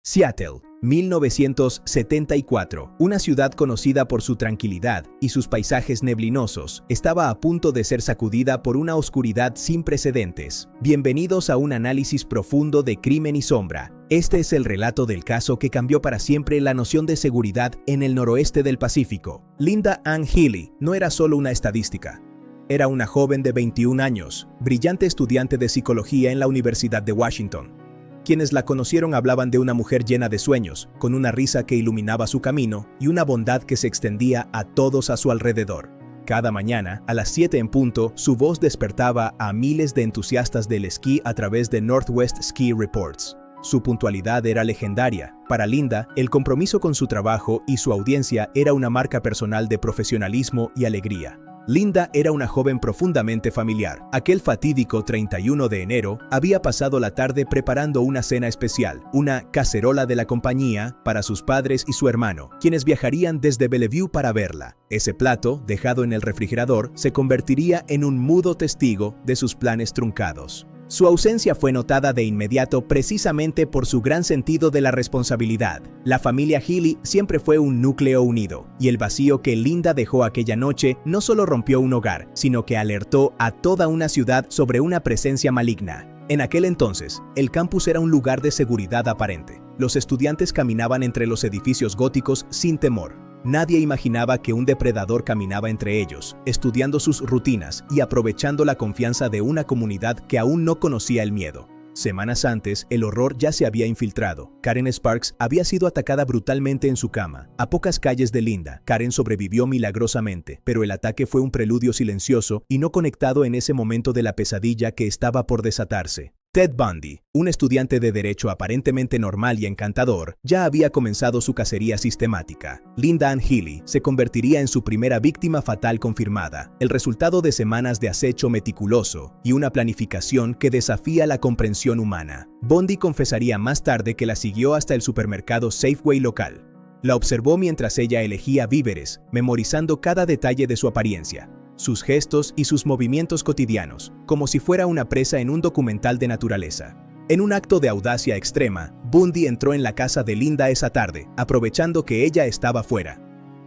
Seattle, 1974. Una ciudad conocida por su tranquilidad y sus paisajes neblinosos, estaba a punto de ser sacudida por una oscuridad sin precedentes. Bienvenidos a un análisis profundo de Crimen y Sombra. Este es el relato del caso que cambió para siempre la noción de seguridad en el noroeste del Pacífico. Linda Ann Healy no era solo una estadística. Era una joven de 21 años, brillante estudiante de psicología en la Universidad de Washington. Quienes la conocieron hablaban de una mujer llena de sueños, con una risa que iluminaba su camino y una bondad que se extendía a todos a su alrededor. Cada mañana, a las 7 en punto, su voz despertaba a miles de entusiastas del esquí a través de Northwest Ski Reports. Su puntualidad era legendaria. Para Linda, el compromiso con su trabajo y su audiencia era una marca personal de profesionalismo y alegría. Linda era una joven profundamente familiar. Aquel fatídico 31 de enero había pasado la tarde preparando una cena especial, una cacerola de la compañía para sus padres y su hermano, quienes viajarían desde Bellevue para verla. Ese plato, dejado en el refrigerador, se convertiría en un mudo testigo de sus planes truncados. Su ausencia fue notada de inmediato precisamente por su gran sentido de la responsabilidad. La familia Healy siempre fue un núcleo unido, y el vacío que Linda dejó aquella noche no solo rompió un hogar, sino que alertó a toda una ciudad sobre una presencia maligna. En aquel entonces, el campus era un lugar de seguridad aparente. Los estudiantes caminaban entre los edificios góticos sin temor. Nadie imaginaba que un depredador caminaba entre ellos, estudiando sus rutinas y aprovechando la confianza de una comunidad que aún no conocía el miedo. Semanas antes, el horror ya se había infiltrado. Karen Sparks había sido atacada brutalmente en su cama. A pocas calles de Linda, Karen sobrevivió milagrosamente, pero el ataque fue un preludio silencioso y no conectado en ese momento de la pesadilla que estaba por desatarse. Ted Bundy, un estudiante de derecho aparentemente normal y encantador, ya había comenzado su cacería sistemática. Linda Ann Healy se convertiría en su primera víctima fatal confirmada, el resultado de semanas de acecho meticuloso y una planificación que desafía la comprensión humana. Bundy confesaría más tarde que la siguió hasta el supermercado Safeway local. La observó mientras ella elegía víveres, memorizando cada detalle de su apariencia, sus gestos y sus movimientos cotidianos, como si fuera una presa en un documental de naturaleza. En un acto de audacia extrema, Bundy entró en la casa de Linda esa tarde, aprovechando que ella estaba fuera.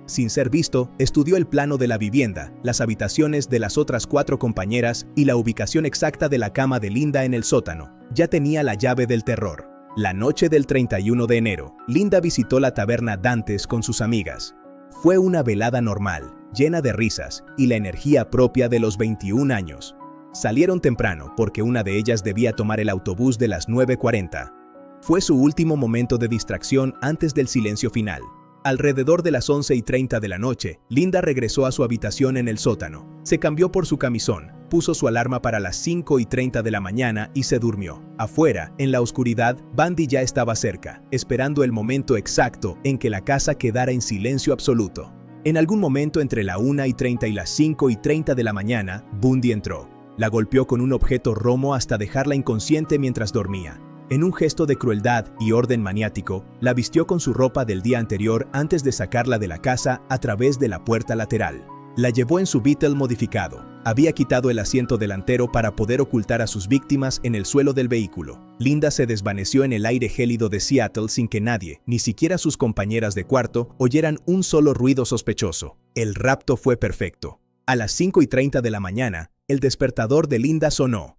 Sin ser visto, estudió el plano de la vivienda, las habitaciones de las otras 4 compañeras y la ubicación exacta de la cama de Linda en el sótano. Ya tenía la llave del terror. La noche del 31 de enero, Linda visitó la taberna Dantes con sus amigas. Fue una velada normal, llena de risas y la energía propia de los 21 años. Salieron temprano porque una de ellas debía tomar el autobús de las 9:40. Fue su último momento de distracción antes del silencio final. Alrededor de las 11:30 de la noche, Linda regresó a su habitación en el sótano. Se cambió por su camisón, puso su alarma para las 5:30 de la mañana y se durmió. Afuera, en la oscuridad, Bundy ya estaba cerca, esperando el momento exacto en que la casa quedara en silencio absoluto. En algún momento entre la 1:30 y las 5:30 de la mañana, Bundy entró. La golpeó con un objeto romo hasta dejarla inconsciente mientras dormía. En un gesto de crueldad y orden maniático, la vistió con su ropa del día anterior antes de sacarla de la casa a través de la puerta lateral. La llevó en su Beetle modificado. Había quitado el asiento delantero para poder ocultar a sus víctimas en el suelo del vehículo. Linda se desvaneció en el aire gélido de Seattle sin que nadie, ni siquiera sus compañeras de cuarto, oyeran un solo ruido sospechoso. El rapto fue perfecto. A las 5:30 de la mañana, el despertador de Linda sonó.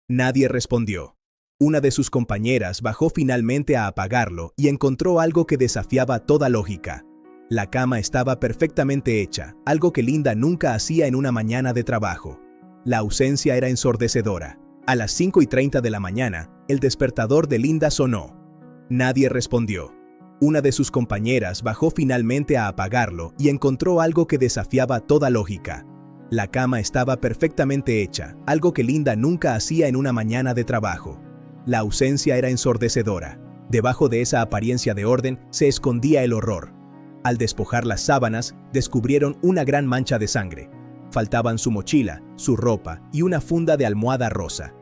Nadie respondió. Una de sus compañeras bajó finalmente a apagarlo y encontró algo que desafiaba toda lógica. La cama estaba perfectamente hecha, algo que Linda nunca hacía en una mañana de trabajo. La ausencia era ensordecedora. A las 5:30 de la mañana, el despertador de Linda sonó. Nadie respondió. Una de sus compañeras bajó finalmente a apagarlo y encontró algo que desafiaba toda lógica. La cama estaba perfectamente hecha, algo que Linda nunca hacía en una mañana de trabajo. La ausencia era ensordecedora. Debajo de esa apariencia de orden se escondía el horror. Al despojar las sábanas, descubrieron una gran mancha de sangre. Faltaban su mochila, su ropa y una funda de almohada rosa.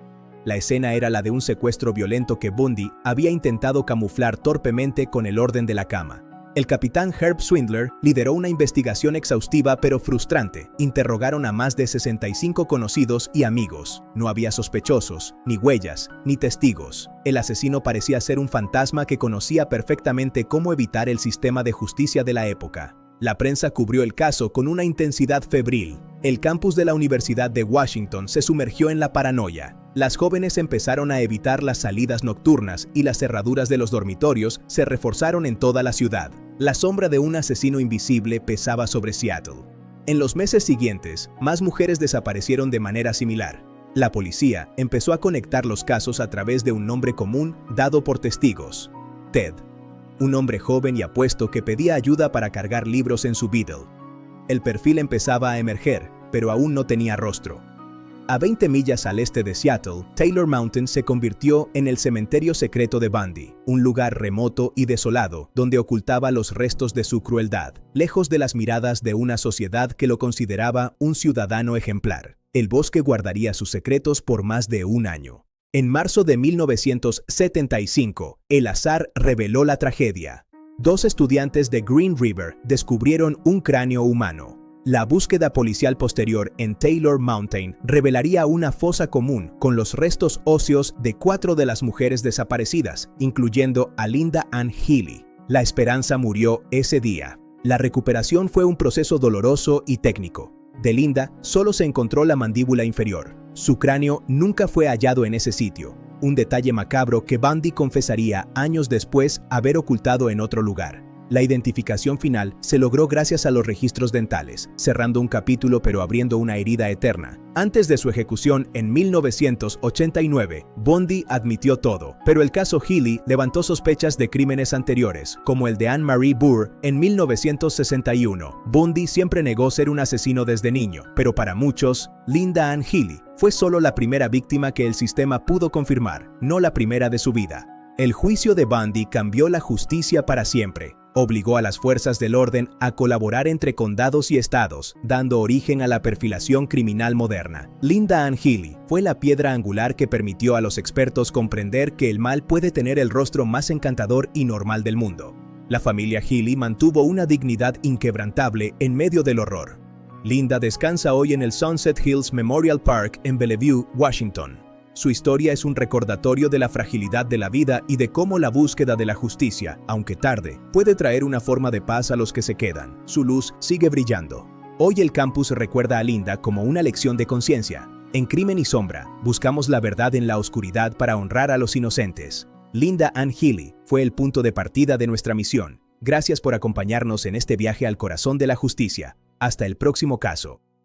La escena era la de un secuestro violento que Bundy había intentado camuflar torpemente con el orden de la cama. El capitán Herb Swindler lideró una investigación exhaustiva pero frustrante. Interrogaron a más de 65 conocidos y amigos. No había sospechosos, ni huellas, ni testigos. El asesino parecía ser un fantasma que conocía perfectamente cómo evitar el sistema de justicia de la época. La prensa cubrió el caso con una intensidad febril. El campus de la Universidad de Washington se sumergió en la paranoia. Las jóvenes empezaron a evitar las salidas nocturnas y las cerraduras de los dormitorios se reforzaron en toda la ciudad. La sombra de un asesino invisible pesaba sobre Seattle. En los meses siguientes, más mujeres desaparecieron de manera similar. La policía empezó a conectar los casos a través de un nombre común dado por testigos: Ted. Un hombre joven y apuesto que pedía ayuda para cargar libros en su Beetle. El perfil empezaba a emerger, pero aún no tenía rostro. A 20 millas al este de Seattle, Taylor Mountain se convirtió en el cementerio secreto de Bundy, un lugar remoto y desolado donde ocultaba los restos de su crueldad, lejos de las miradas de una sociedad que lo consideraba un ciudadano ejemplar. El bosque guardaría sus secretos por más de un año. En marzo de 1975, el azar reveló la tragedia. 2 estudiantes de Green River descubrieron un cráneo humano. La búsqueda policial posterior en Taylor Mountain revelaría una fosa común con los restos óseos de 4 de las mujeres desaparecidas, incluyendo a Linda Ann Healy. La esperanza murió ese día. La recuperación fue un proceso doloroso y técnico. De Linda solo se encontró la mandíbula inferior. Su cráneo nunca fue hallado en ese sitio, un detalle macabro que Bundy confesaría años después haber ocultado en otro lugar. La identificación final se logró gracias a los registros dentales, cerrando un capítulo pero abriendo una herida eterna. Antes de su ejecución en 1989, Bundy admitió todo, pero el caso Healy levantó sospechas de crímenes anteriores, como el de Anne Marie Burr en 1961. Bundy siempre negó ser un asesino desde niño, pero para muchos, Linda Ann Healy fue solo la primera víctima que el sistema pudo confirmar, no la primera de su vida. El juicio de Bundy cambió la justicia para siempre. Obligó a las fuerzas del orden a colaborar entre condados y estados, dando origen a la perfilación criminal moderna. Linda Ann Healy fue la piedra angular que permitió a los expertos comprender que el mal puede tener el rostro más encantador y normal del mundo. La familia Healy mantuvo una dignidad inquebrantable en medio del horror. Linda descansa hoy en el Sunset Hills Memorial Park en Bellevue, Washington. Su historia es un recordatorio de la fragilidad de la vida y de cómo la búsqueda de la justicia, aunque tarde, puede traer una forma de paz a los que se quedan. Su luz sigue brillando. Hoy el campus recuerda a Linda como una lección de conciencia. En Crimen y Sombra, buscamos la verdad en la oscuridad para honrar a los inocentes. Linda Ann Healy fue el punto de partida de nuestra misión. Gracias por acompañarnos en este viaje al corazón de la justicia. Hasta el próximo caso.